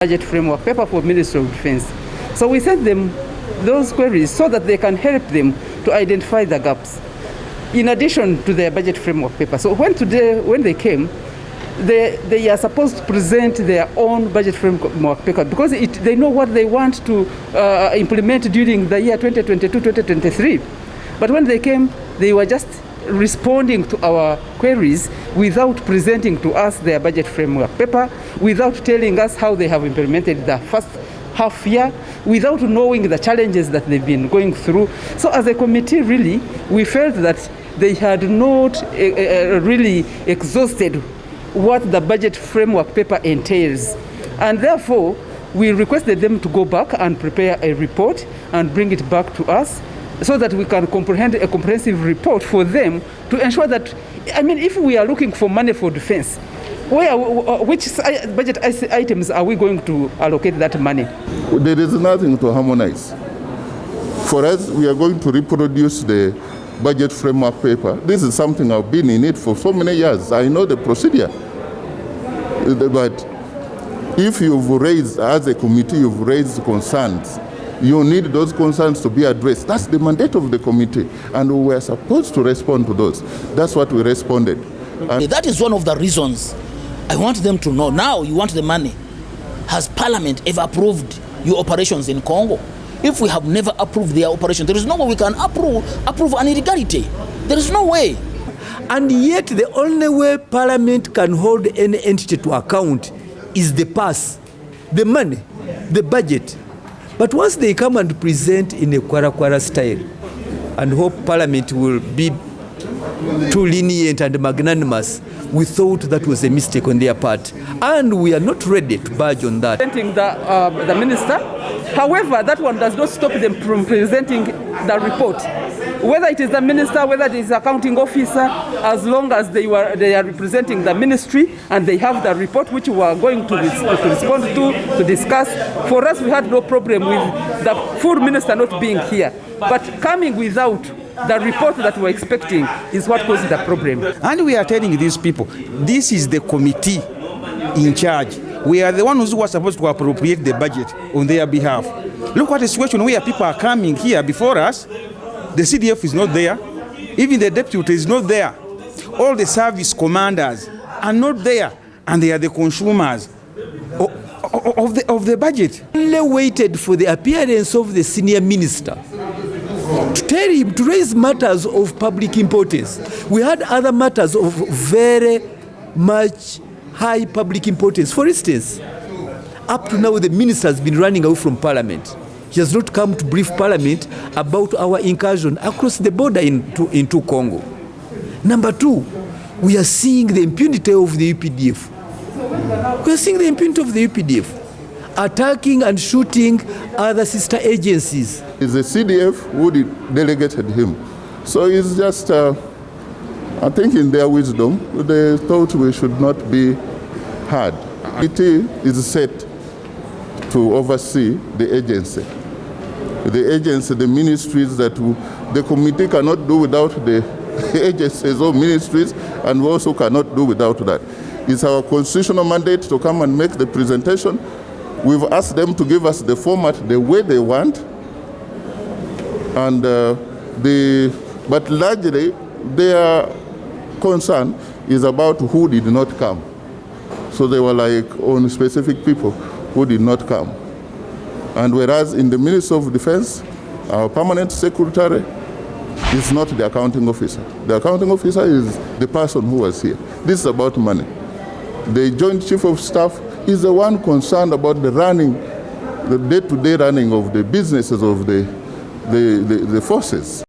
budget framework paper for Ministry of Defense. So we sent them those queries so that they can help them to identify the gaps in addition to their budget framework paper. So when they came, they are supposed to present their own budget framework paper because they know what they want to implement during the year 2022-2023. But when they came, they were just responding to our queries without presenting to us their budget framework paper, without telling us how they have implemented the first half year, without knowing the challenges that they've been going through. So as a committee, really, we felt that they had not really exhausted what the budget framework entails. And therefore, we requested them to go back and prepare a report and bring it back to us so that we can comprehend a comprehensive report for them to ensure that, I mean, if we are looking for money for defense, which budget items are we going to allocate that money? There is nothing to harmonize. For us, we are going to reproduce the budget framework paper. This is something I've been in it for so many years. I know the procedure. But if you've raised, as a committee, you've raised concerns, you need those concerns to be addressed. That's the mandate of the committee, and we were supposed to respond to those. That's what we responded. And that is one of the reasons I want them to know. Now you want the money. Has Parliament ever approved your operations in Congo? If we have never approved their operation, there is no way we can approve an illegality. There is no way. And yet the only way Parliament can hold any entity to account is the purse, the money, the budget. But once they come and present in a kwara style and hope Parliament will be too lenient and magnanimous, we thought that was a mistake on their part. And we are not ready to budge on that. Presenting the minister. However, that one does not stop them from presenting the report. Whether it is the minister, whether it is the accounting officer, as long as they are representing the ministry and they have the report which we are going to respond to discuss. For us, we had no problem with the full minister not being here. But coming without the report that we're expecting is what caused the problem. And we are telling these people, this is the committee in charge. We are the ones who are supposed to appropriate the budget on their behalf. Look at the situation where people are coming here before us. The CDF is not there. Even the deputy is not there. All the service commanders are not there. And they are the consumers of the budget. Only waited for the appearance of the senior minister to tell him to raise matters of public importance. We had other matters of very much high public importance. For instance, up to now the minister has been running away from Parliament. He has not come to brief Parliament about our incursion across the border into Congo. Number two, we are seeing the impunity of the UPDF. We are seeing the impunity of the UPDF attacking and shooting other sister agencies. it's the CDF who delegated him. So it's just, I think in their wisdom, they thought we should not be hard. It is set to oversee the agency. The agency, the ministries that the committee cannot do without the agencies or ministries, and we also cannot do without that. It's our constitutional mandate to come and make the presentation. We've asked them to give us the format the way they want, and but largely their concern is about who did not come. So they were like on specific people who did not come. And whereas in the Ministry of Defense, our permanent secretary is not the accounting officer. The accounting officer is the person who was here. This is about money. The Joint Chief of Staff is the one concerned about the running, the day-to-day running of the businesses of the forces.